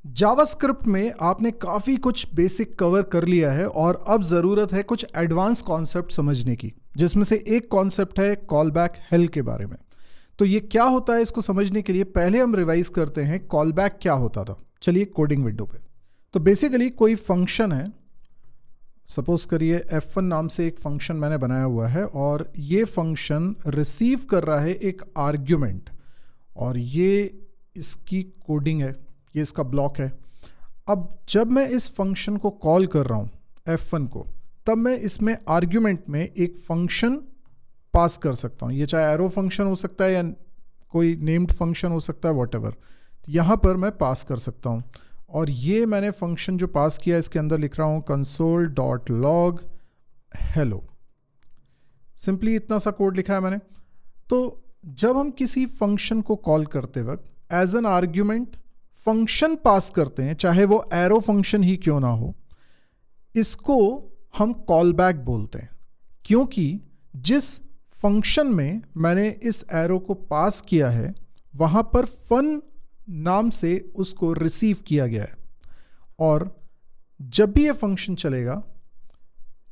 JavaScript में आपने काफ़ी कुछ बेसिक कवर कर लिया है और अब ज़रूरत है कुछ एडवांस कॉन्सेप्ट समझने की, जिसमें से एक कॉन्सेप्ट है कॉल बैक हेल के बारे में। तो ये क्या होता है, इसको समझने के लिए पहले हम रिवाइज करते हैं कॉल बैक क्या होता था। चलिए कोडिंग विंडो पे। तो बेसिकली कोई फंक्शन है, सपोज करिए F1 नाम से एक फंक्शन मैंने बनाया हुआ है और ये फंक्शन रिसीव कर रहा है एक आर्ग्यूमेंट और ये इसकी कोडिंग है, ये इसका ब्लॉक है। अब जब मैं इस फंक्शन को कॉल कर रहा हूँ F1 को, तब मैं इसमें आर्ग्यूमेंट में एक फंक्शन पास कर सकता हूँ। ये चाहे एरो फंक्शन हो सकता है या कोई नेम्ड फंक्शन हो सकता है, व्हाटएवर। यहाँ पर मैं पास कर सकता हूँ और ये मैंने फंक्शन जो पास किया इसके अंदर लिख रहा हूँ console.log hello। सिंपली इतना सा कोड लिखा है मैंने। तो जब हम किसी फंक्शन को कॉल करते वक्त एज एन आर्ग्यूमेंट फंक्शन पास करते हैं, चाहे वो एरो फंक्शन ही क्यों ना हो, इसको हम कॉल बैक बोलते हैं, क्योंकि जिस फंक्शन में मैंने इस एरो को पास किया है वहां पर फन नाम से उसको रिसीव किया गया है। और जब भी ये फंक्शन चलेगा,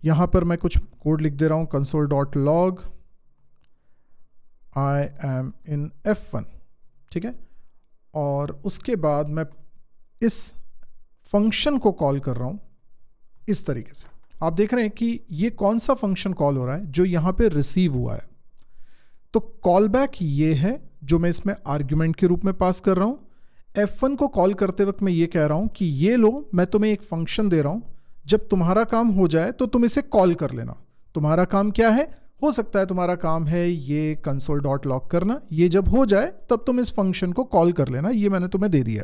यहां पर मैं कुछ कोड लिख दे रहा हूं console.log I am in F1, ठीक है। और उसके बाद मैं इस फंक्शन को कॉल कर रहा हूं इस तरीके से। आप देख रहे हैं कि ये कौन सा फंक्शन कॉल हो रहा है, जो यहां पे रिसीव हुआ है। तो कॉल बैक ये है जो मैं इसमें आर्ग्यूमेंट के रूप में पास कर रहा हूं। F1 को कॉल करते वक्त मैं ये कह रहा हूं कि ये लो, मैं तुम्हें एक फंक्शन दे रहा हूं, जब तुम्हारा काम हो जाए तो तुम इसे कॉल कर लेना। तुम्हारा काम क्या है? हो सकता है तुम्हारा काम है ये console.log करना। ये जब हो जाए तब तुम इस फंक्शन को कॉल कर लेना, ये मैंने तुम्हें दे दिया।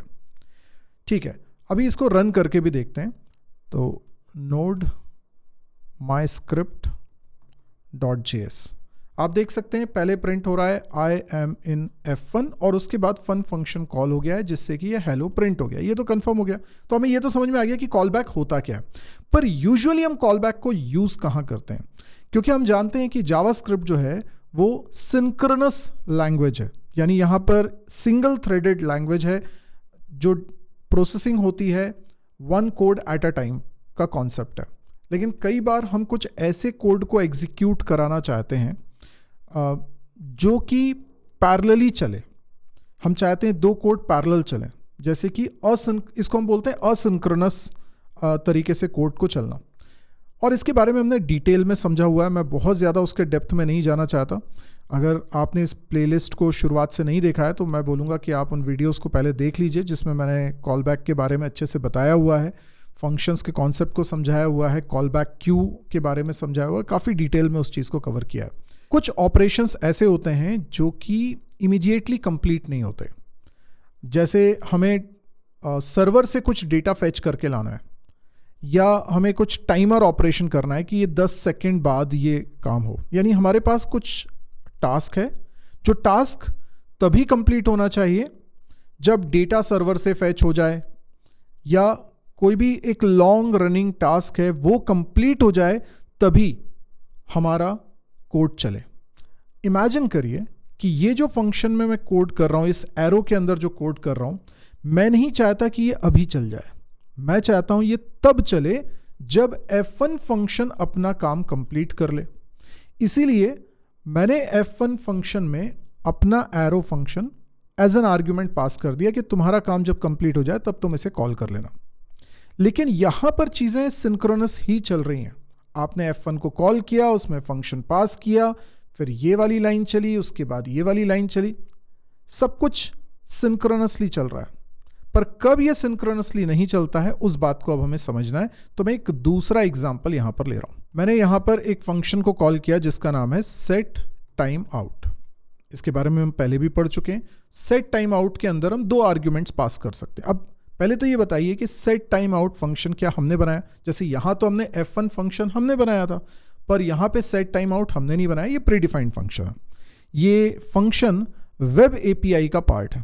ठीक है, अभी इसको रन करके भी देखते हैं। तो node myscript.js, आप देख सकते हैं पहले प्रिंट हो रहा है I am in F1 और उसके बाद फन फंक्शन कॉल हो गया है, जिससे कि ये हेलो प्रिंट हो गया। ये तो कंफर्म हो गया। तो हमें ये तो समझ में आ गया कि कॉल बैक होता क्या है। पर यूजुअली हम कॉल बैक को यूज कहां करते हैं? क्योंकि हम जानते हैं कि जावास्क्रिप्ट जो है वो सिंक्रोनस लैंग्वेज है, यानी यहां पर सिंगल थ्रेडेड लैंग्वेज है, जो प्रोसेसिंग होती है one code at a time का कॉन्सेप्ट है। लेकिन कई बार हम कुछ ऐसे कोड को एग्जीक्यूट कराना चाहते हैं जो कि पैरेलली चले। हम चाहते हैं दो कोड पैरेलल चलें, जैसे कि इसको हम बोलते हैं असिंक्रोनस तरीके से कोड को चलना। और इसके बारे में हमने डिटेल में समझा हुआ है, मैं बहुत ज़्यादा उसके डेप्थ में नहीं जाना चाहता। अगर आपने इस प्लेलिस्ट को शुरुआत से नहीं देखा है तो मैं बोलूँगा कि आप उन वीडियोस को पहले देख लीजिए, जिसमें मैंने कॉल बैक के बारे में अच्छे से बताया हुआ है, फंक्शंस के कॉन्सेप्ट को समझाया हुआ है, कॉल बैक क्यू के बारे में समझाया हुआ है, काफ़ी डिटेल में उस चीज़ को कवर किया है। कुछ ऑपरेशंस ऐसे होते हैं जो कि इमीडिएटली कंप्लीट नहीं होते, जैसे हमें सर्वर से कुछ डेटा फेच करके लाना है, या हमें कुछ टाइमर ऑपरेशन करना है कि ये 10 सेकंड बाद ये काम हो। यानी हमारे पास कुछ टास्क है, जो टास्क तभी कंप्लीट होना चाहिए जब डेटा सर्वर से फेच हो जाए, या कोई भी एक लॉन्ग रनिंग टास्क है वो कंप्लीट हो जाए, तभी हमारा कोड चले। इमेजिन करिए कि ये जो फंक्शन में मैं कोड कर रहा हूं, इस एरो के अंदर जो कोड कर रहा हूं, मैं नहीं चाहता कि ये अभी चल जाए। मैं चाहता हूं ये तब चले जब F1 फंक्शन अपना काम कंप्लीट कर ले। इसीलिए मैंने F1 फंक्शन में अपना arrow function as an argument pass कर दिया कि तुम्हारा काम जब कंप्लीट हो जाए तब तुम इसे कॉल कर लेना। लेकिन यहां पर चीजें सिंक्रोनस ही चल रही हैं। आपने F1 को कॉल किया, उसमें फंक्शन पास किया, फिर ये वाली लाइन चली, उसके बाद ये वाली लाइन चली, सब कुछ सिंक्रोनसली चल रहा है। पर कब ये सिंक्रोनसली नहीं चलता है, उस बात को अब हमें समझना है। तो मैं एक दूसरा एग्जांपल यहां पर ले रहा हूं। मैंने यहां पर एक फंक्शन को कॉल किया जिसका नाम है सेट टाइम आउट। इसके बारे में हम पहले भी पढ़ चुके हैं। सेट टाइम आउट के अंदर हम दो आर्ग्यूमेंट्स पास कर सकते हैं। अब पहले तो ये बताइए कि सेट टाइम आउट फंक्शन क्या हमने बनाया? जैसे यहां तो हमने F1 फंक्शन हमने बनाया था, पर यहां पे सेट टाइम आउट हमने नहीं बनाया, ये प्रीडिफाइंड फंक्शन है। ये फंक्शन वेब एपीआई का पार्ट है,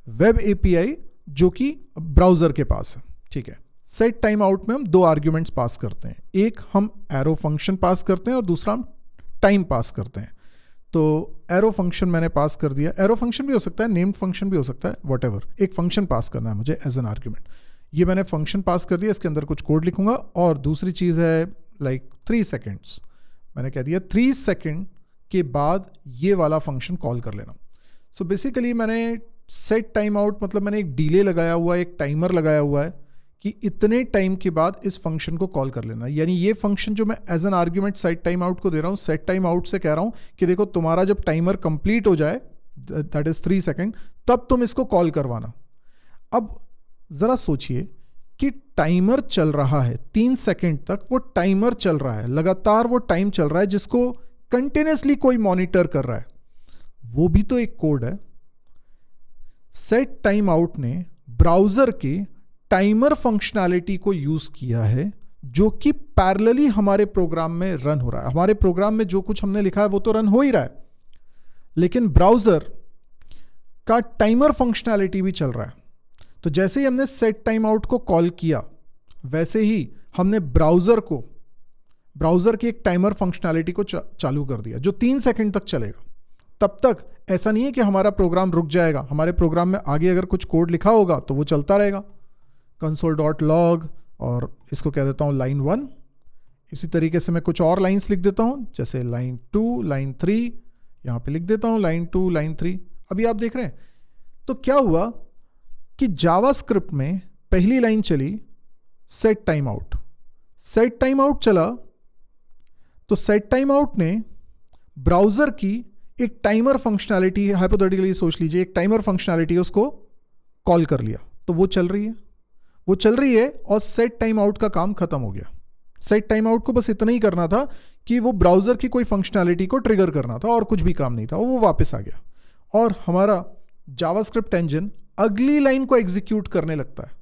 वेब एपीआई जो कि ब्राउजर के पास है। ठीक है, सेट टाइम आउट में हम दो आर्ग्यूमेंट्स पास करते हैं, एक हम एरो फंक्शन पास करते हैं और दूसरा हम टाइम पास करते हैं। तो एरो फंक्शन मैंने पास कर दिया। एरो फंक्शन भी हो सकता है, नेम्ड फंक्शन भी हो सकता है, व्हाटएवर, एक फंक्शन पास करना है मुझे एज एन आर्ग्यूमेंट। ये मैंने फंक्शन पास कर दिया, इसके अंदर कुछ कोड लिखूंगा। और दूसरी चीज़ है लाइक 3 सेकेंड्स, मैंने कह दिया 3 सेकेंड के बाद ये वाला फंक्शन कॉल कर लेना। सो बेसिकली मैंने सेट टाइम आउट मतलब मैंने एक डिले लगाया हुआ है, एक टाइमर लगाया हुआ है कि इतने टाइम के बाद इस फंक्शन को कॉल कर लेना। यानी ये फंक्शन जो मैं as an argument set time out को दे रहा हूँ, सेट टाइम आउट से कह रहा हूँ कि देखो तुम्हारा जब टाइमर कंप्लीट हो जाए, दैट इज 3 सेकेंड, तब तुम इसको कॉल करवाना। अब जरा सोचिए कि टाइमर चल रहा है 3 सेकेंड तक, वो टाइमर चल रहा है, लगातार वो टाइम चल रहा है जिसको कंटिन्यूसली कोई मॉनिटर कर रहा है, वो भी तो एक कोड है। सेट टाइम आउट ने ब्राउजर के टाइमर फंक्शनैलिटी को यूज किया है जो कि पैरेलली हमारे प्रोग्राम में रन हो रहा है। हमारे प्रोग्राम में जो कुछ हमने लिखा है वो तो रन हो ही रहा है, लेकिन ब्राउजर का टाइमर फंक्शनैलिटी भी चल रहा है। तो जैसे ही हमने सेट टाइम आउट को कॉल किया, वैसे ही हमने ब्राउजर की एक टाइमर फंक्शनैलिटी को चालू कर दिया जो 3 सेकंड तक चलेगा। तब तक ऐसा नहीं है कि हमारा प्रोग्राम रुक जाएगा, हमारे प्रोग्राम में आगे अगर कुछ कोड लिखा होगा तो वो चलता रहेगा। console.log और इसको कह देता हूँ लाइन 1। इसी तरीके से मैं कुछ और लाइंस लिख देता हूँ, जैसे लाइन 2, लाइन 3, यहाँ पे लिख देता हूँ लाइन 2, लाइन 3। अभी आप देख रहे हैं तो क्या हुआ कि जावास्क्रिप्ट में पहली लाइन चली set time out, set time out चला तो सेट टाइम आउट ने ब्राउजर की एक टाइमर फंक्शनैलिटी, हाइपोथेटिकली सोच लीजिए एक टाइमर फंक्शनैलिटी उसको कॉल कर लिया, तो वो चल रही है और सेट टाइम आउट का काम खत्म हो गया। सेट टाइम आउट को बस इतना ही करना था कि वो ब्राउजर की कोई फंक्शनैलिटी को ट्रिगर करना था और कुछ भी काम नहीं था, वो वापस आ गया और हमारा जावास्क्रिप्ट इंजन अगली लाइन को एग्जीक्यूट करने लगता है।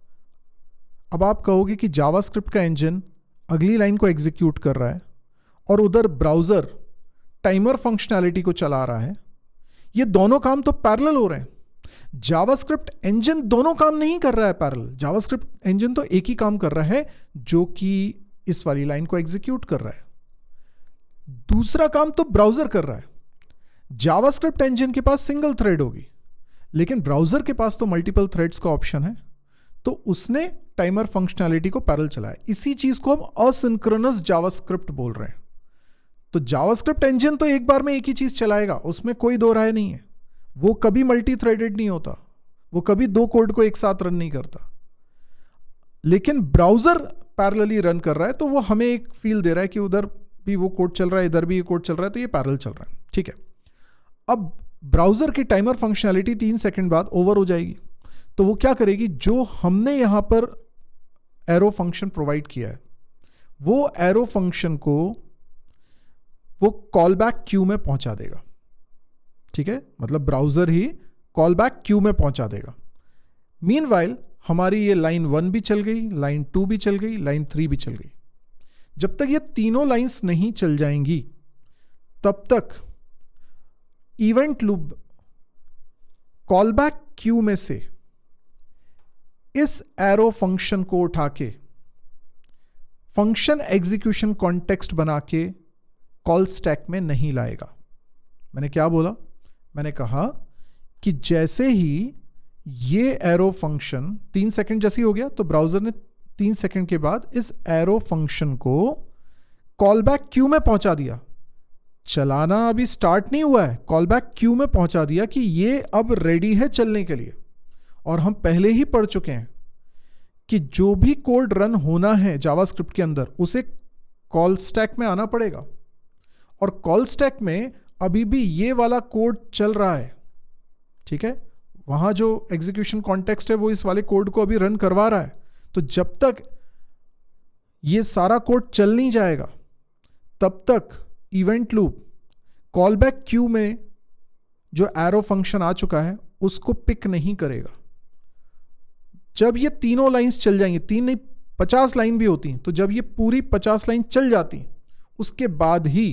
अब आप कहोगे कि जावास्क्रिप्ट का इंजन अगली लाइन को एग्जीक्यूट कर रहा है और उधर ब्राउजर टाइमर फंक्शनैलिटी को चला रहा है, ये दोनों काम तो पैरेलल हो रहे हैं। जावास्क्रिप्ट इंजन दोनों काम नहीं कर रहा है पैरेलल, जावास्क्रिप्ट इंजन तो एक ही काम कर रहा है जो कि इस वाली लाइन को एग्जीक्यूट कर रहा है, दूसरा काम तो ब्राउजर कर रहा है। जावास्क्रिप्ट इंजन के पास सिंगल थ्रेड होगी, लेकिन ब्राउजर के पास तो मल्टीपल थ्रेड्स का ऑप्शन है, तो उसने टाइमर फंक्शनैलिटी को पैरेलल चलाया। इसी चीज को हम असिंक्रोनस जावास्क्रिप्ट बोल रहे हैं। तो जावास्क्रिप्ट इंजन तो एक बार में एक ही चीज चलाएगा, उसमें कोई दो राय नहीं है, वो कभी मल्टी थ्रेडेड नहीं होता, वो कभी दो कोड को एक साथ रन नहीं करता। लेकिन ब्राउजर पैरेलली रन कर रहा है, तो वो हमें एक फील दे रहा है कि उधर भी वो कोड चल रहा है, इधर भी ये कोड चल रहा है, तो ये पैरेलल चल रहा है। ठीक है, अब ब्राउजर की टाइमर फंक्शनैलिटी 3 सेकंड बाद ओवर हो जाएगी, तो वो क्या करेगी, जो हमने यहां पर एरो फंक्शन प्रोवाइड किया है, वो एरो फंक्शन को वो कॉल बैक क्यू में पहुंचा देगा। ठीक है, मतलब ब्राउजर ही कॉल बैक क्यू में पहुंचा देगा। मीनवाइल हमारी ये लाइन 1 भी चल गई, लाइन 2 भी चल गई, लाइन 3 भी चल गई। जब तक ये तीनों लाइंस नहीं चल जाएंगी तब तक event loop callback queue में से इस एरो फंक्शन को उठा के फंक्शन एग्जीक्यूशन कॉन्टेक्स्ट बना के कॉल स्टैक में नहीं लाएगा। मैंने क्या बोला, मैंने कहा कि जैसे ही ये एरो फंक्शन 3 सेकंड जैसे ही हो गया, तो ब्राउजर ने 3 सेकंड के बाद इस एरो फंक्शन को कॉल बैक क्यू में पहुंचा दिया। चलाना अभी स्टार्ट नहीं हुआ है, कॉल बैक क्यू में पहुंचा दिया कि ये अब रेडी है चलने के लिए। और हम पहले ही पढ़ चुके हैं कि जो भी कोड रन होना है जावास्क्रिप्ट के अंदर, उसे कॉल स्टैक में आना पड़ेगा, और कॉल स्टैक में अभी भी ये वाला कोड चल रहा है। ठीक है, वहां जो एग्जीक्यूशन कॉन्टेक्स्ट है वो इस वाले कोड को अभी रन करवा रहा है। तो जब तक ये सारा कोड चल नहीं जाएगा तब तक event loop callback queue में जो एरो फंक्शन आ चुका है उसको पिक नहीं करेगा। जब ये तीनों लाइंस चल जाएंगी, 3 नहीं 50 लाइन भी होती, तो जब ये पूरी 50 लाइन चल जाती, उसके बाद ही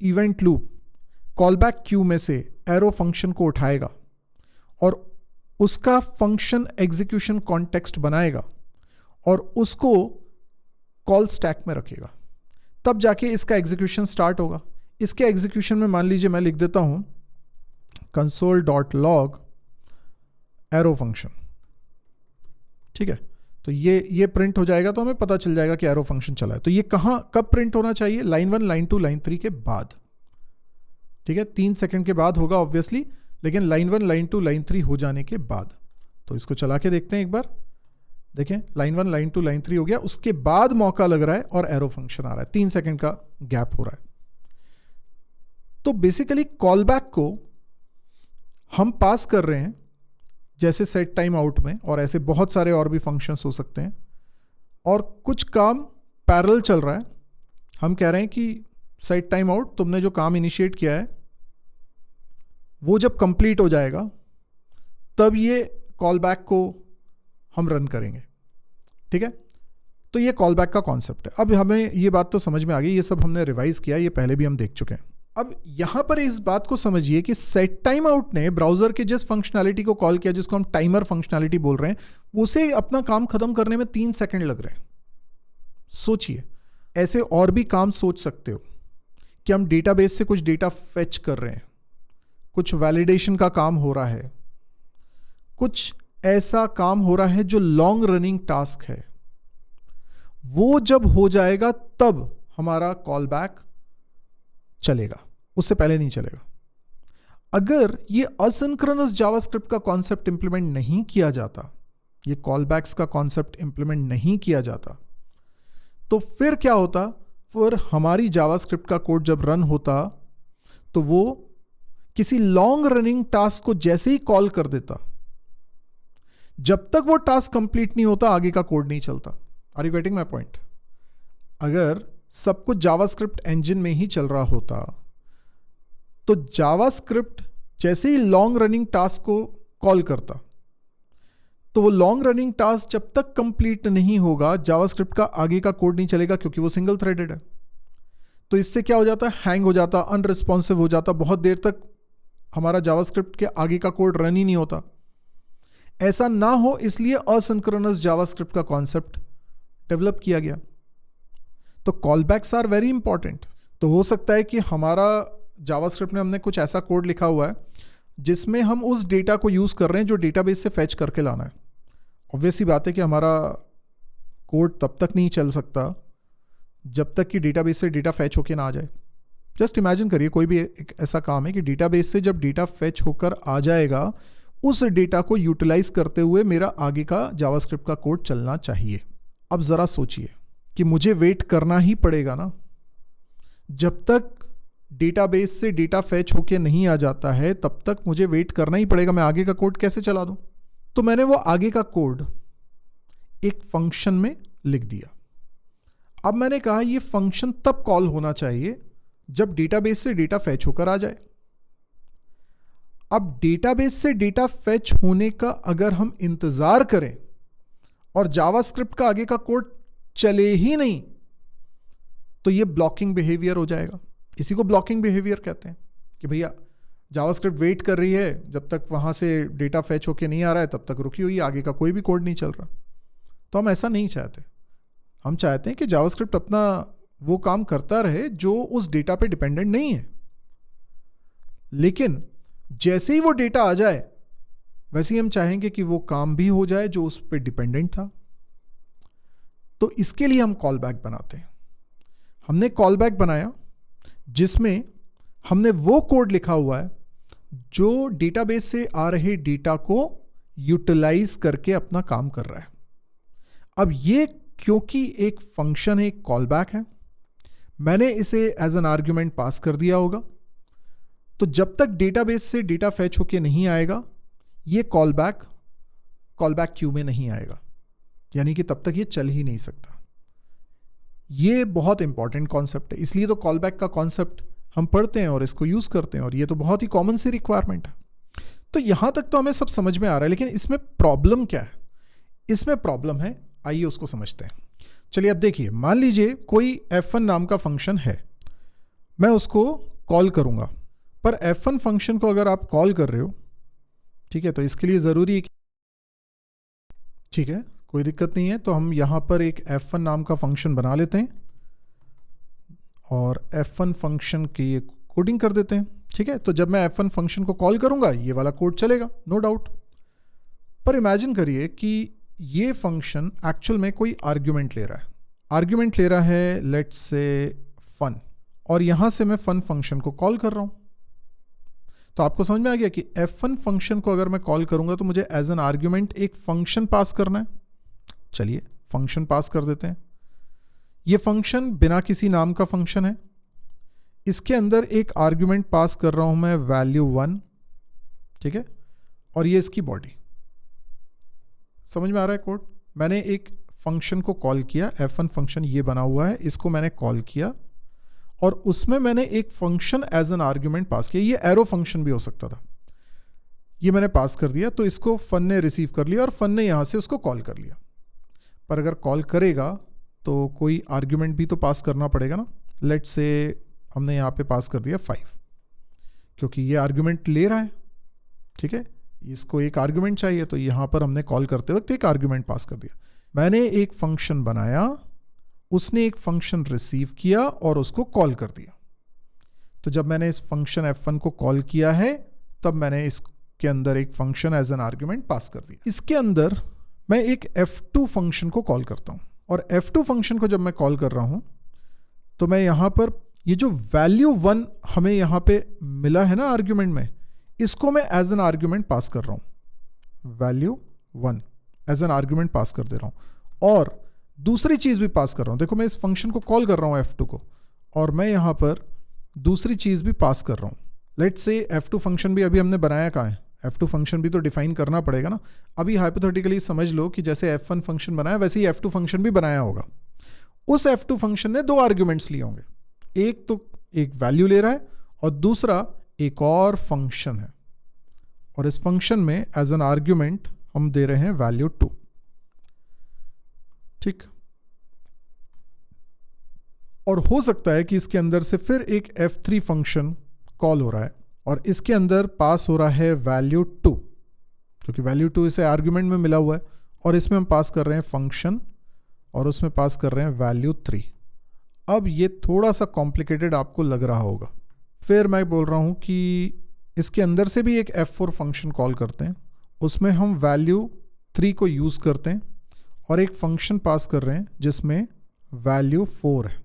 event loop callback queue में से एरो फंक्शन को उठाएगा और उसका फंक्शन एग्जीक्यूशन कॉन्टेक्स्ट बनाएगा और उसको कॉल स्टैक में रखेगा। तब जाके इसका एग्जीक्यूशन स्टार्ट होगा। इसके एग्जीक्यूशन में मान लीजिए मैं लिख देता हूं console.log एरो फंक्शन। ठीक है, तो ये प्रिंट हो जाएगा, तो हमें पता चल जाएगा कि एरो फंक्शन चला है। तो ये कब प्रिंट होना चाहिए? लाइन 1, लाइन 2, लाइन 3 के बाद, ठीक है। 3 सेकंड के बाद होगा ऑब्वियसली, लेकिन लाइन 1, लाइन 2, लाइन 3 हो जाने के बाद। तो इसको चला के देखते हैं एक बार। देखें, लाइन 1, लाइन 2, लाइन 3 हो गया, उसके बाद मौका लग रहा है और एरो फंक्शन आ रहा है, 3 सेकंड का गैप हो रहा है। तो बेसिकली कॉल बैक को हम पास कर रहे हैं जैसे सेट टाइम आउट में, और ऐसे बहुत सारे और भी फंक्शंस हो सकते हैं, और कुछ काम पैरेलल चल रहा है। हम कह रहे हैं कि सेट टाइम आउट, तुमने जो काम इनिशिएट किया है वो जब कंप्लीट हो जाएगा तब ये कॉल बैक को हम रन करेंगे, ठीक है। तो ये कॉल बैक का कॉन्सेप्ट है। अब हमें ये बात तो समझ में आ गई, ये सब हमने रिवाइज किया, ये पहले भी हम देख चुके हैं। अब यहां पर इस बात को समझिए कि सेट टाइम आउट ने ब्राउजर के जिस फंक्शनैलिटी को कॉल किया, जिसको हम टाइमर फंक्शनैलिटी बोल रहे हैं, उसे अपना काम खत्म करने में 3 सेकंड लग रहे हैं। सोचिए, ऐसे और भी काम सोच सकते हो कि हम डेटाबेस से कुछ डेटा फेच कर रहे हैं, कुछ वैलिडेशन का काम हो रहा है, कुछ ऐसा काम हो रहा है जो लॉन्ग रनिंग टास्क है। वो जब हो जाएगा तब हमारा कॉल बैक चलेगा, उससे पहले नहीं चलेगा। अगर ये असिंक्रोनस जावास्क्रिप्ट का कॉन्सेप्ट इंप्लीमेंट नहीं किया जाता, ये कॉल बैक्स का कॉन्सेप्ट इंप्लीमेंट नहीं किया जाता, तो फिर क्या होता? फिर हमारी जावास्क्रिप्ट का कोड जब रन होता तो वो किसी लॉन्ग रनिंग टास्क को जैसे ही कॉल कर देता, जब तक वो टास्क कंप्लीट नहीं होता आगे का कोड नहीं चलता। Are you getting my point? अगर सब कुछ जावास्क्रिप्ट इंजन में ही चल रहा होता तो जावास्क्रिप्ट जैसे ही लॉन्ग रनिंग टास्क को कॉल करता, तो वो लॉन्ग रनिंग टास्क जब तक कंप्लीट नहीं होगा जावास्क्रिप्ट का आगे का कोड नहीं चलेगा, क्योंकि वो सिंगल थ्रेडेड है। तो इससे क्या हो जाता है? हैंग हो जाता, अनरिस्पॉन्सिव हो जाता, बहुत देर तक हमारा जावास्क्रिप्ट के आगे का कोड रन ही नहीं होता। ऐसा ना हो इसलिए असिंक्रोनस जावास्क्रिप्ट का कॉन्सेप्ट डेवलप किया गया। तो callbacks are very important. तो हो सकता है कि हमारा जावास्क्रिप्ट में हमने कुछ ऐसा कोड लिखा हुआ है जिसमें हम उस डेटा को यूज़ कर रहे हैं जो डेटाबेस से फैच करके लाना है। ऑब्वियसली बात है कि हमारा कोड तब तक नहीं चल सकता जब तक कि डेटाबेस से डेटा फैच होके ना आ जाए। जस्ट इमेजिन करिए, कोई भी एक ऐसा काम है कि डेटाबेस से जब डेटा फैच होकर आ जाएगा, उस डेटा को यूटिलाइज करते हुए मेरा आगे का जावास्क्रिप्ट का कोड चलना चाहिए। अब ज़रा सोचिए कि मुझे वेट करना ही पड़ेगा ना, जब तक डेटाबेस से डेटा फैच होके नहीं आ जाता है तब तक मुझे वेट करना ही पड़ेगा। मैं आगे का कोड कैसे चला दूं? तो मैंने वो आगे का कोड एक फंक्शन में लिख दिया। अब मैंने कहा ये फंक्शन तब कॉल होना चाहिए जब डेटाबेस से डेटा फैच होकर आ जाए। अब डेटाबेस से डेटा फैच होने का अगर हम इंतजार करें और जावास्क्रिप्ट का आगे का कोड चले ही नहीं, तो ये ब्लॉकिंग बिहेवियर हो जाएगा। इसी को ब्लॉकिंग बिहेवियर कहते हैं कि भैया जावास्क्रिप्ट वेट कर रही है, जब तक वहां से डेटा फैच होके नहीं आ रहा है तब तक रुकी हुई है, आगे का कोई भी कोड नहीं चल रहा। तो हम ऐसा नहीं चाहते। हम चाहते हैं कि जावास्क्रिप्ट अपना वो काम करता रहे जो उस डेटा पे डिपेंडेंट नहीं है, लेकिन जैसे ही वो डेटा आ जाए वैसे ही हम चाहेंगे कि वो काम भी हो जाए जो उस पर डिपेंडेंट था। तो इसके लिए हम कॉल बैक बनाते हैं। हमने कॉल बैक बनाया जिसमें हमने वो कोड लिखा हुआ है जो डेटाबेस से आ रहे डेटा को यूटिलाइज करके अपना काम कर रहा है। अब ये क्योंकि एक फंक्शन है, एक कॉल बैक है, मैंने इसे एज एन आर्ग्यूमेंट पास कर दिया होगा। तो जब तक डेटाबेस से डेटा फैच होके नहीं आएगा ये कॉल बैक क्यू में नहीं आएगा, यानी कि तब तक ये चल ही नहीं सकता। ये बहुत इंपॉर्टेंट कॉन्सेप्ट है, इसलिए तो कॉल बैक का कॉन्सेप्ट हम पढ़ते हैं और इसको यूज करते हैं, और ये तो बहुत ही कॉमन सी रिक्वायरमेंट है। तो यहां तक तो हमें सब समझ में आ रहा है, लेकिन इसमें प्रॉब्लम क्या है? इसमें प्रॉब्लम है, आइए उसको समझते हैं। चलिए अब देखिए, मान लीजिए कोई f1 नाम का फंक्शन है, मैं उसको कॉल करूंगा, पर f1 फंक्शन को अगर आप कॉल कर रहे हो, ठीक है, तो इसके लिए जरूरी है कि, ठीक है, कोई दिक्कत नहीं है, तो हम यहां पर एक f1 नाम का फंक्शन बना लेते हैं और f1 फंक्शन की कोडिंग कर देते हैं। ठीक है, तो जब मैं f1 फंक्शन को कॉल करूंगा ये वाला कोड चलेगा, नो डाउट। पर इमेजिन करिए कि ये फंक्शन एक्चुअल में कोई आर्ग्यूमेंट ले रहा है, आर्ग्यूमेंट ले रहा है लेट्स से फन, और यहां से मैं फन फंक्शन को कॉल कर रहा हूं। तो आपको समझ में आ गया कि f1 फंक्शन को अगर मैं कॉल करूंगा तो मुझे एज एन आर्ग्यूमेंट एक फंक्शन पास करना है। चलिए फंक्शन पास कर देते हैं। ये फंक्शन बिना किसी नाम का फंक्शन है, इसके अंदर एक आर्ग्यूमेंट पास कर रहा हूं मैं वैल्यू 1, ठीक है, और ये इसकी बॉडी। समझ में आ रहा है कोड? मैंने एक फंक्शन को कॉल किया, f1 फंक्शन ये बना हुआ है, इसको मैंने कॉल किया और उसमें मैंने एक function as an argument pass किया। ये एरो फंक्शन भी हो सकता था, ये मैंने पास कर दिया, तो इसको फन ने रिसीव कर लिया और फन ने यहां से उसको कॉल कर लिया। पर अगर कॉल करेगा तो कोई आर्ग्यूमेंट भी तो पास करना पड़ेगा ना। लेट्स से हमने यहाँ पे पास कर दिया 5, क्योंकि ये आर्ग्यूमेंट ले रहा है, ठीक है, इसको एक आर्ग्यूमेंट चाहिए, तो यहाँ पर हमने कॉल करते वक्त एक आर्ग्यूमेंट पास कर दिया। मैंने एक फंक्शन बनाया, उसने एक फंक्शन रिसीव किया और उसको कॉल कर दिया। तो जब मैंने इस फंक्शन f1 को कॉल किया है तब मैंने इसके अंदर एक function as an argument pass कर दिया। इसके अंदर मैं एक f2 फंक्शन को कॉल करता हूं, और f2 फंक्शन को जब मैं कॉल कर रहा हूं तो मैं यहां पर ये जो वैल्यू 1 हमें यहां पे मिला है ना आर्ग्यूमेंट में, इसको मैं एज एन आर्ग्यूमेंट पास कर रहा हूं। Value 1 as an argument pass कर दे रहा हूं और दूसरी चीज भी पास कर रहा हूं। देखो मैं इस फंक्शन को कॉल कर रहा हूं f2 को, और मैं यहां पर दूसरी चीज भी पास कर रहा हूं। लेट्स से f2 फंक्शन भी अभी हमने बनाया कहाँ है, f2 फंक्शन भी तो डिफाइन करना पड़ेगा ना। अभी हाइपोथेटिकली समझ लो कि जैसे f1 फंक्शन बनाया वैसे ही f2 फंक्शन भी बनाया होगा। उस f2 फंक्शन ने 2 आर्ग्यूमेंट्स लिए होंगे, एक तो एक वैल्यू ले रहा है और दूसरा एक और फंक्शन है, और इस फंक्शन में एज एन आर्ग्यूमेंट हम दे रहे हैं वैल्यू 2, ठीक। और हो सकता है कि इसके अंदर से फिर एक f3 फंक्शन कॉल हो रहा है और इसके अंदर पास हो रहा है वैल्यू 2, क्योंकि वैल्यू 2 इसे आर्ग्यूमेंट में मिला हुआ है, और इसमें हम पास कर रहे हैं फंक्शन और उसमें पास कर रहे हैं वैल्यू 3। अब ये थोड़ा सा कॉम्प्लिकेटेड आपको लग रहा होगा। फिर मैं बोल रहा हूं कि इसके अंदर से भी एक f4 फंक्शन कॉल करते हैं, उसमें हम वैल्यू 3 को यूज करते हैं और एक फंक्शन पास कर रहे हैं जिसमें वैल्यू 4 है,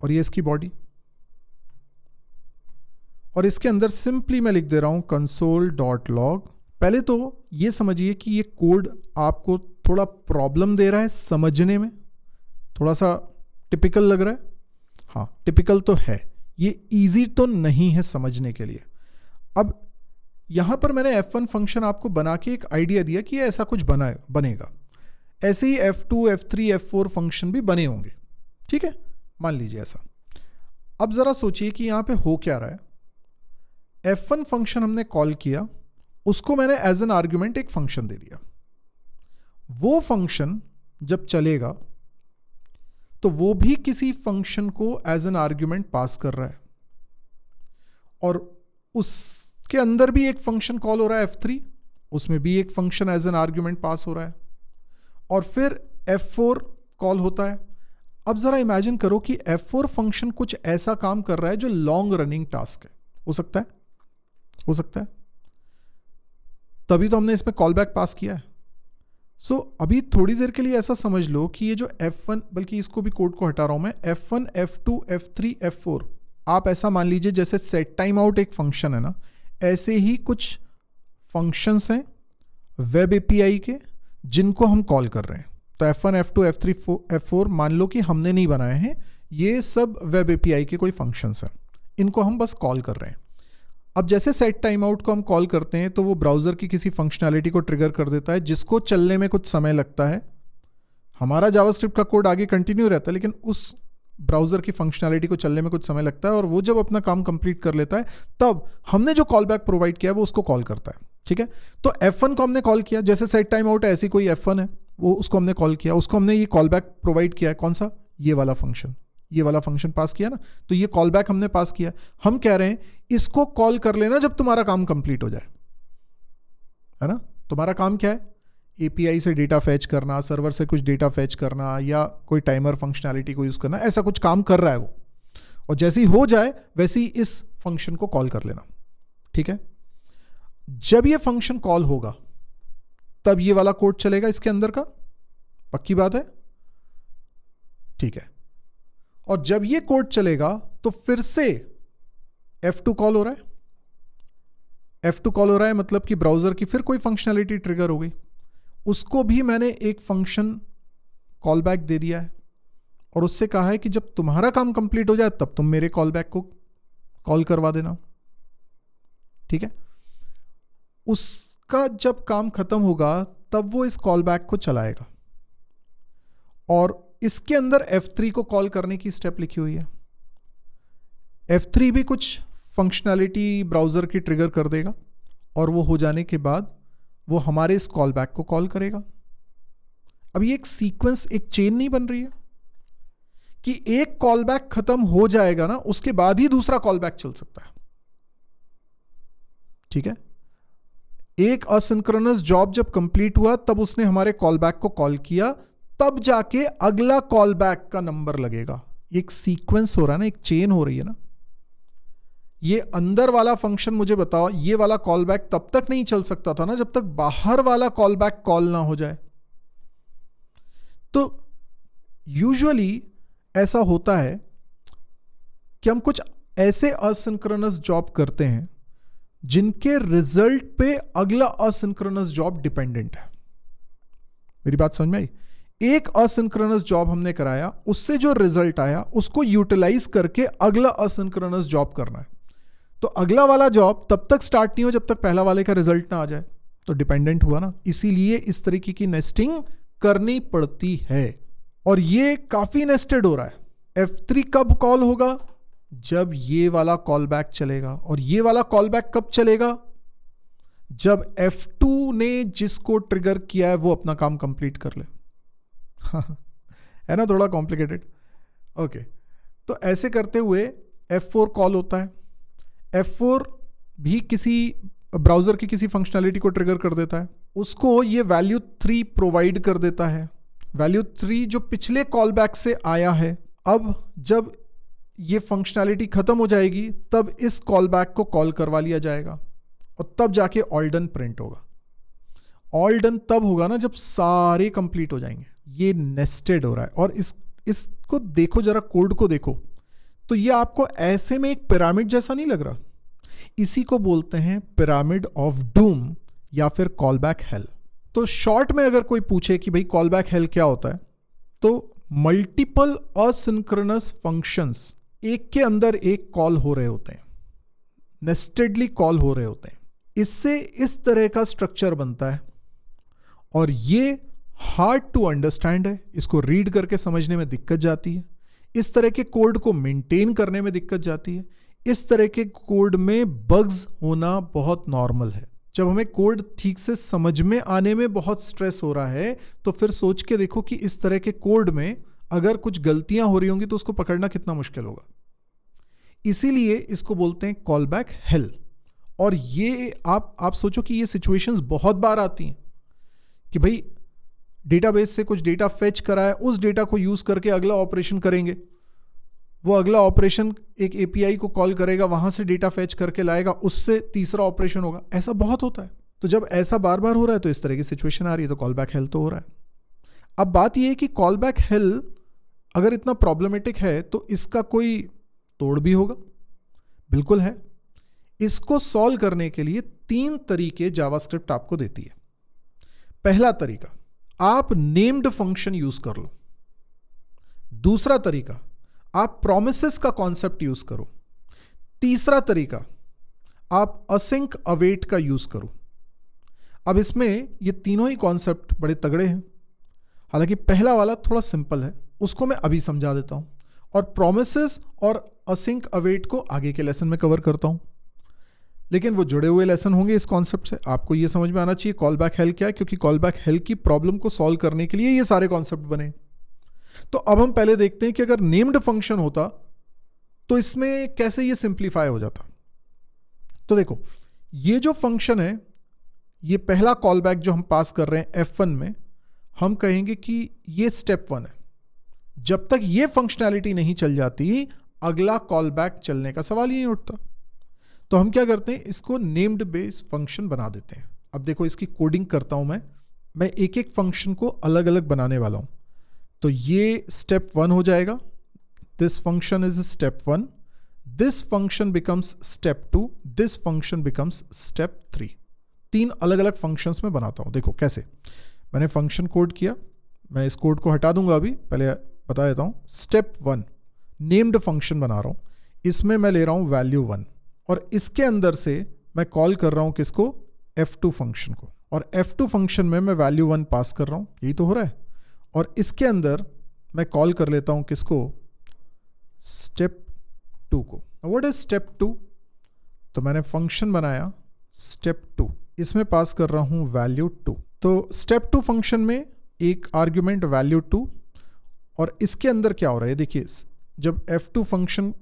और ये इसकी बॉडी। और इसके अंदर सिंपली मैं लिख दे रहा हूं console.log। पहले तो ये समझिए कि ये कोड आपको थोड़ा प्रॉब्लम दे रहा है समझने में, थोड़ा सा टिपिकल लग रहा है। हाँ, टिपिकल तो है, ये इजी तो नहीं है समझने के लिए। अब यहां पर मैंने f1 फंक्शन आपको बना के एक आइडिया दिया कि ऐसा कुछ बनेगा। ऐसे ही f2, f3, f4 फंक्शन भी बने होंगे, ठीक है, मान लीजिए ऐसा। अब जरा सोचिए कि यहां पे हो क्या रहा है। f1 फंक्शन हमने कॉल किया, उसको मैंने एज एन आर्ग्यूमेंट एक फंक्शन दे दिया। वो फंक्शन जब चलेगा तो वो भी किसी फंक्शन को एज एन आर्ग्यूमेंट पास कर रहा है, और उसके अंदर भी एक फंक्शन कॉल हो रहा है f3, उसमें भी एक function as an argument pass हो रहा है, और फिर f4 कॉल होता है। अब जरा इमेजिन करो कि f4 फंक्शन कुछ ऐसा काम कर रहा है जो लॉन्ग रनिंग टास्क है। हो सकता है, हो सकता है, तभी तो हमने इसमें कॉल बैक पास किया है। सो अभी थोड़ी देर के लिए ऐसा समझ लो कि ये जो f1, बल्कि इसको भी कोड को हटा रहा हूं मैं, f1, f2, f3, f4, आप ऐसा मान लीजिए जैसे सेट टाइम आउट एक फंक्शन है ना, ऐसे ही कुछ फंक्शंस हैं वेब एपीआई के जिनको हम कॉल कर रहे हैं। तो f1, f2, f3, f4 मान लो कि हमने नहीं बनाए हैं, ये सब वेब एपीआई के कोई फंक्शंस हैं, इनको हम बस कॉल कर रहे हैं। अब जैसे सेट टाइम आउट को हम कॉल करते हैं तो वो ब्राउजर की किसी फंक्शनैलिटी को ट्रिगर कर देता है जिसको चलने में कुछ समय लगता है। हमारा जावास्क्रिप्ट का कोड आगे कंटिन्यू रहता है, लेकिन उस ब्राउजर की फंक्शनैलिटी को चलने में कुछ समय लगता है, और वो जब अपना काम कंप्लीट कर लेता है तब हमने जो कॉल बैक प्रोवाइड किया है वो उसको कॉल करता है, ठीक है। तो f1 को हमने कॉल किया, जैसे सेट टाइम आउट है ऐसी कोई f1 है, वो उसको हमने कॉल किया, उसको हमने ये कॉल बैक प्रोवाइड किया है। कौन सा? ये वाला फंक्शन, ये वाला फंक्शन पास किया ना, तो ये कॉल बैक हमने पास किया। हम कह रहे हैं इसको कॉल कर लेना जब तुम्हारा काम कंप्लीट हो जाए, है ना। तुम्हारा काम क्या है? एपीआई से डेटा फैच करना, सर्वर से कुछ डेटा फैच करना, या कोई टाइमर फंक्शनैलिटी को यूज करना, ऐसा कुछ काम कर रहा है वो, और जैसे ही हो जाए वैसे ही इस फंक्शन को कॉल कर लेना, ठीक है। जब ये फंक्शन कॉल होगा तब ये वाला कोड चलेगा इसके अंदर का, पक्की बात है? ठीक है। और जब ये कोड चलेगा तो फिर से F2 कॉल हो रहा है। F2 कॉल हो रहा है मतलब कि ब्राउजर की फिर कोई फंक्शनैलिटी ट्रिगर हो गई, उसको भी मैंने एक फंक्शन कॉल बैक दे दिया है और उससे कहा है कि जब तुम्हारा काम कंप्लीट हो जाए तब तुम मेरे कॉल बैक को कॉल करवा देना। ठीक है। उसका जब काम खत्म होगा तब वो इस कॉल बैक को चलाएगा और इसके अंदर F3 को कॉल करने की स्टेप लिखी हुई है। F3 भी कुछ फंक्शनैलिटी ब्राउजर की ट्रिगर कर देगा और वो हो जाने के बाद वो हमारे इस कॉल बैक को कॉल करेगा। अब ये एक सीक्वेंस, एक चेन नहीं बन रही है कि एक कॉल बैक खत्म हो जाएगा ना उसके बाद ही दूसरा कॉल बैक चल सकता है। ठीक है। एक असिंक्रोनस जॉब जब कंप्लीट हुआ तब उसने हमारे कॉल बैक को कॉल किया, तब जाके अगला कॉल बैक का नंबर लगेगा। एक सीक्वेंस हो रहा है ना, एक चेन हो रही है ना। ये अंदर वाला फंक्शन मुझे बताओ, ये वाला कॉल बैक तब तक नहीं चल सकता था ना जब तक बाहर वाला कॉल बैक कॉल ना हो जाए। तो यूजुअली ऐसा होता है कि हम कुछ ऐसे असिंक्रोनस जॉब करते हैं जिनके रिजल्ट पे अगला असिंक्रोनस जॉब डिपेंडेंट है। मेरी बात समझ में आई? एक असिंक्रोनस जॉब हमने कराया, उससे जो रिजल्ट आया उसको यूटिलाइज करके अगला असिंक्रोनस जॉब करना है। तो अगला वाला जॉब तब तक स्टार्ट नहीं हो जब तक पहला वाले का रिजल्ट ना आ जाए। तो डिपेंडेंट हुआ ना, इसीलिए इस तरीके की नेस्टिंग करनी पड़ती है और ये काफी नेस्टेड हो रहा है। F3 कब कॉल होगा? जब ये वाला कॉल बैक चलेगा। और ये वाला कॉल बैक कब चलेगा? जब F2 ने जिसको ट्रिगर किया है वो अपना काम कंप्लीट कर ले। है ना थोड़ा कॉम्प्लिकेटेड? ओके। तो ऐसे करते हुए F4 कॉल होता है। F4 भी किसी ब्राउजर की किसी फंक्शनैलिटी को ट्रिगर कर देता है, उसको ये वैल्यू 3 प्रोवाइड कर देता है। वैल्यू 3 जो पिछले कॉल बैक से आया है। अब जब ये फंक्शनैलिटी खत्म हो जाएगी तब इस कॉल बैक को कॉल करवा लिया जाएगा और तब जाके ऑल डन प्रिंट होगा। ऑल डन तब होगा ना जब सारे कंप्लीट हो जाएंगे। ये नेस्टेड हो रहा है और इसको देखो जरा, कोड को देखो तो ये आपको ऐसे में एक पिरामिड जैसा नहीं लग रहा? इसी को बोलते हैं पिरामिड ऑफ डूम या फिर कॉल बैक हेल। तो शॉर्ट में अगर कोई पूछे कि भाई कॉल बैक हेल क्या होता है, तो मल्टीपल असिंक्रोनस फंक्शंस एक के अंदर एक कॉल हो रहे होते हैं, नेस्टेडली कॉल हो रहे होते हैं। इससे इस तरह का स्ट्रक्चर बनता है और ये हार्ड टू अंडरस्टैंड है। इसको रीड करके समझने में दिक्कत जाती है। इस तरह के कोड को मेंटेन करने में दिक्कत जाती है। इस तरह के कोड में बग्स होना बहुत नॉर्मल है। जब हमें कोड ठीक से समझ में आने में बहुत स्ट्रेस हो रहा है तो फिर सोच के देखो कि इस तरह के कोड में अगर कुछ गलतियां हो रही होंगी तो उसको पकड़ना कितना मुश्किल होगा। इसीलिए इसको बोलते हैं कॉल बैक हेल। और ये आप सोचो कि ये सिचुएशंस बहुत बार आती हैं कि भाई डेटाबेस से कुछ डेटा फेच करा है, उस डेटा को यूज करके अगला ऑपरेशन करेंगे। वो अगला ऑपरेशन एक एपीआई को कॉल करेगा, वहां से डेटा फेच करके लाएगा, उससे तीसरा ऑपरेशन होगा। ऐसा बहुत होता है। तो जब ऐसा बार बार हो रहा है तो इस तरह की सिचुएशन आ रही है तो कॉल बैक हेल तो हो रहा है। अब बात यह है कि कॉल बैक हेल अगर इतना प्रॉब्लमेटिक है तो इसका कोई तोड़ भी होगा? बिल्कुल है। इसको सॉल्व करने के लिए 3 तरीके जावास्क्रिप्ट आपको देती है। पहला तरीका, आप नेम्ड फंक्शन यूज कर लो। दूसरा तरीका, आप प्रोमिसेस का कॉन्सेप्ट यूज करो। तीसरा तरीका, आप असिंक अवेट का यूज करो। अब इसमें ये तीनों ही कॉन्सेप्ट बड़े तगड़े हैं। हालांकि पहला वाला थोड़ा सिंपल है, उसको मैं अभी समझा देता हूं, और प्रोमिसेस और असिंक अवेट को आगे के लेसन में कवर करता हूं। लेकिन वो जुड़े हुए लेसन होंगे इस कॉन्सेप्ट से। आपको ये समझ में आना चाहिए कॉल बैक हेल क्या है, क्योंकि कॉल बैक हेल की प्रॉब्लम को सॉल्व करने के लिए ये सारे कॉन्सेप्ट बने। तो अब हम पहले देखते हैं कि अगर नेम्ड फंक्शन होता तो इसमें कैसे ये सिंप्लीफाई हो जाता। तो देखो, ये जो फंक्शन है, ये पहला कॉल बैक जो हम पास कर रहे हैं F1 में, हम कहेंगे कि ये स्टेप 1 है। जब तक ये फंक्शनैलिटी नहीं चल जाती अगला कॉल बैक चलने का सवाल ही नहीं उठता। तो हम क्या करते हैं, इसको नेम्ड बेस फंक्शन बना देते हैं। अब देखो इसकी कोडिंग करता हूं मैं। मैं एक एक फंक्शन को अलग अलग बनाने वाला हूँ। तो ये स्टेप 1 हो जाएगा, this function is step 1, this function becomes step 2, this function becomes step 3। 3 अलग अलग फंक्शंस में बनाता हूँ। देखो कैसे, मैंने फंक्शन कोड किया, मैं इस कोड को हटा दूंगा अभी, पहले बता देता हूँ। स्टेप 1 नेम्ड फंक्शन बना रहा हूँ, इसमें मैं ले रहा हूँ वैल्यू 1 और इसके अंदर से मैं कॉल कर रहा हूँ किसको, f2 फंक्शन को, और f2 फंक्शन में मैं वैल्यू 1 पास कर रहा हूँ, यही तो हो रहा है। और इसके अंदर मैं कॉल कर लेता हूँ किसको, स्टेप 2 को। What is step 2? तो मैंने फंक्शन बनाया स्टेप 2, इसमें पास कर रहा हूँ वैल्यू 2। तो स्टेप 2 फंक्शन में एक आर्ग्यूमेंट वैल्यू 2, और इसके अंदर क्या हो रहा है देखिए, जब f2 फंक्शन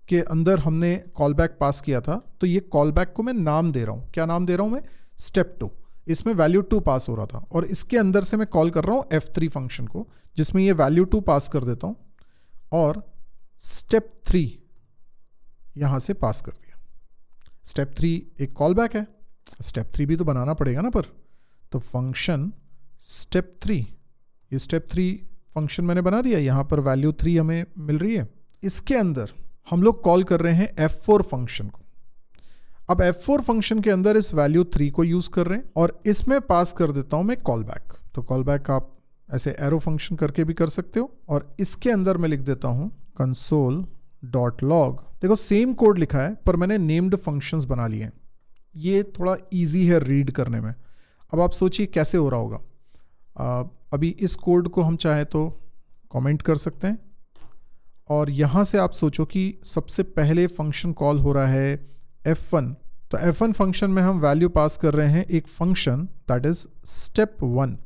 के अंदर हमने कॉल बैक पास किया था, तो ये कॉल बैक को मैं नाम दे रहा हूँ। क्या नाम दे रहा हूँ मैं, स्टेप 2। इसमें वैल्यू 2 पास हो रहा था, और इसके अंदर से मैं कॉल कर रहा हूँ f3 फंक्शन को, जिसमें ये वैल्यू 2 पास कर देता हूँ और स्टेप 3 यहाँ से पास कर दिया। स्टेप 3 एक कॉल बैक है, स्टेप 3 भी तो बनाना पड़ेगा ना पर। तो फंक्शन स्टेप 3, ये स्टेप 3 फंक्शन मैंने बना दिया, यहाँ पर वैल्यू 3 हमें मिल रही है। इसके अंदर हम लोग कॉल कर रहे हैं f4 फंक्शन को। अब f4 फंक्शन के अंदर इस वैल्यू 3 को यूज कर रहे हैं और इसमें पास कर देता हूं मैं कॉल बैक। तो कॉल बैक आप ऐसे एरो फंक्शन करके भी कर सकते हो, और इसके अंदर मैं लिख देता हूं console.log। देखो सेम कोड लिखा है पर मैंने नेम्ड फंक्शंस बना लिए हैं, ये थोड़ा इजी है रीड करने में। अब आप सोचिए कैसे हो रहा होगा। अभी इस कोड को हम चाहे तो कमेंट कर सकते हैं, और यहाँ से आप सोचो कि सबसे पहले फंक्शन कॉल हो रहा है f1। तो f1 फंक्शन में हम वैल्यू पास कर रहे हैं एक फंक्शन दैट इज स्टेप 1।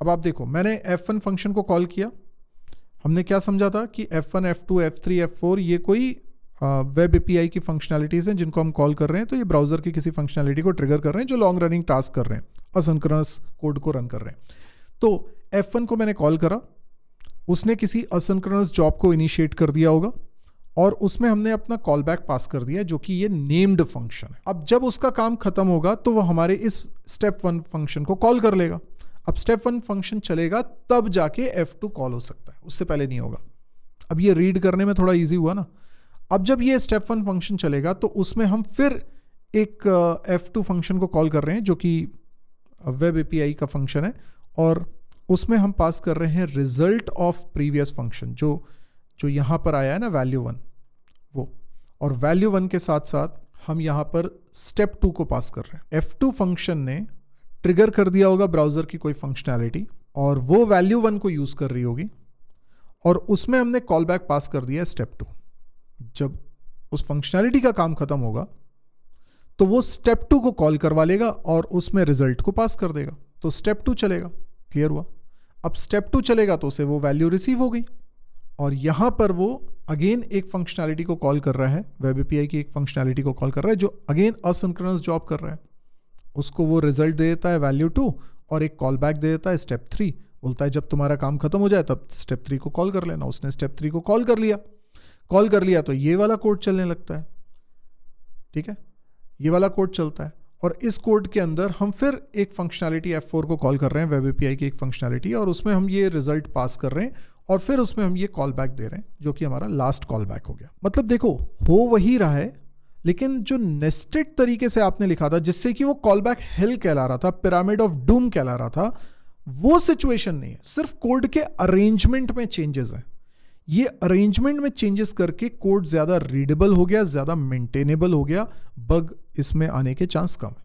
अब आप देखो, मैंने f1 फंक्शन को कॉल किया, हमने क्या समझा था कि f1, f2, f3, f4 ये कोई वेब एपीआई की फंक्शनैलिटीज़ हैं जिनको हम कॉल कर रहे हैं। तो ये ब्राउजर की किसी फंक्शनैलिटी को ट्रिगर कर रहे हैं जो लॉन्ग रनिंग टास्क कर रहे हैं, असिंक्रोनस कोड को रन कर रहे हैं। तो f1 को मैंने कॉल करा, उसने किसी असिंक्रोनस जॉब को इनिशिएट कर दिया होगा, और उसमें हमने अपना कॉल बैक पास कर दिया जो कि ये नेम्ड फंक्शन है। अब जब उसका काम खत्म होगा तो वो हमारे इस स्टेप 1 फंक्शन को कॉल कर लेगा। अब स्टेप 1 फंक्शन चलेगा तब जाके f2 कॉल हो सकता है, उससे पहले नहीं होगा। अब ये रीड करने में थोड़ा इजी हुआ ना। अब जब ये स्टेप 1 फंक्शन चलेगा तो उसमें हम फिर एक f2 फंक्शन को कॉल कर रहे हैं जो कि वेब एपीआई का फंक्शन है, और उसमें हम पास कर रहे हैं रिजल्ट ऑफ प्रीवियस फंक्शन, जो यहाँ पर आया है ना वैल्यू 1 वो, और वैल्यू 1 के साथ साथ हम यहाँ पर स्टेप 2 को पास कर रहे हैं। f2 फंक्शन ने ट्रिगर कर दिया होगा ब्राउजर की कोई फंक्शनैलिटी, और वो वैल्यू 1 को यूज कर रही होगी, और उसमें हमने कॉल बैक पास कर दिया स्टेप 2। जब उस फंक्शनैलिटी का काम खत्म होगा तो वो स्टेप 2 को कॉल करवा लेगा और उसमें रिजल्ट को पास कर देगा, तो स्टेप 2 चलेगा। क्लियर हुआ? अब स्टेप 2 चलेगा तो उसे वो वैल्यू रिसीव हो गई, और यहां पर वो अगेन एक फंक्शनैलिटी को कॉल कर रहा है, वेब एपीआई की एक फंक्शनैलिटी को कॉल कर रहा है जो अगेन असिंक्रोनस जॉब कर रहा है। उसको वो रिजल्ट दे देता है वैल्यू 2, और एक कॉल बैक दे देता है स्टेप 3। बोलता है जब तुम्हारा काम खत्म हो जाए तब स्टेप 3 को कॉल कर लेना। उसने स्टेप 3 को कॉल कर लिया तो ये वाला कोड चलने लगता है। ठीक है, ये वाला कोड चलता है, और इस कोड के अंदर हम फिर एक फंक्शनैलिटी f4 को कॉल कर रहे हैं, वेब एपीआई की एक फंक्शनैलिटी, और उसमें हम ये रिजल्ट पास कर रहे हैं, और फिर उसमें हम ये कॉल बैक दे रहे हैं जो कि हमारा लास्ट कॉल बैक हो गया। मतलब देखो हो वही रहा है, लेकिन जो नेस्टेड तरीके से आपने लिखा था जिससे कि वो कॉल बैक हेल कहला रहा था, पिरामिड ऑफ डूम कहला रहा था, वो सिचुएशन नहीं है। सिर्फ कोड के अरेंजमेंट में चेंजेस हैं। ये अरेंजमेंट में चेंजेस करके कोड ज्यादा रीडेबल हो गया, ज्यादा मेंटेनेबल हो गया, बग इसमें आने के चांस कम है।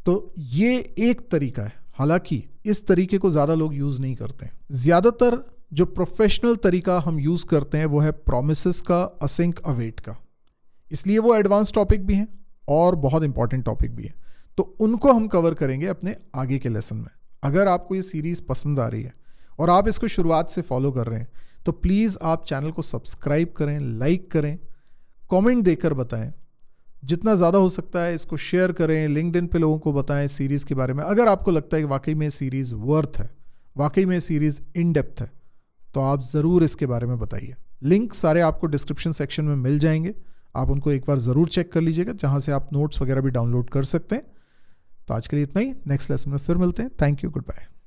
तो ये एक तरीका है, हालांकि इस तरीके को ज्यादा लोग यूज नहीं करते हैं। ज्यादातर जो प्रोफेशनल तरीका हम यूज करते हैं वो है प्रोमिसेस का, असिंक अवेट का, इसलिए वो एडवांस टॉपिक भी हैं और बहुत इंपॉर्टेंट टॉपिक भी है। तो उनको हम कवर करेंगे अपने आगे के लेसन में। अगर आपको ये सीरीज पसंद आ रही है और आप इसको शुरुआत से फॉलो कर रहे हैं तो प्लीज़ आप चैनल को सब्सक्राइब करें, लाइक करें, कमेंट देकर बताएं, जितना ज़्यादा हो सकता है इसको शेयर करें, लिंक्डइन पे लोगों को बताएं सीरीज़ के बारे में। अगर आपको लगता है कि वाकई में सीरीज़ वर्थ है, वाकई में सीरीज़ इन डेप्थ है, तो आप ज़रूर इसके बारे में बताइए। लिंक सारे आपको डिस्क्रिप्शन सेक्शन में मिल जाएंगे, आप उनको एक बार ज़रूर चेक कर लीजिएगा, जहाँ से आप नोट्स वगैरह भी डाउनलोड कर सकते हैं। तो आज के लिए इतना ही, नेक्स्ट लेसन में फिर मिलते हैं। Thank you, good bye.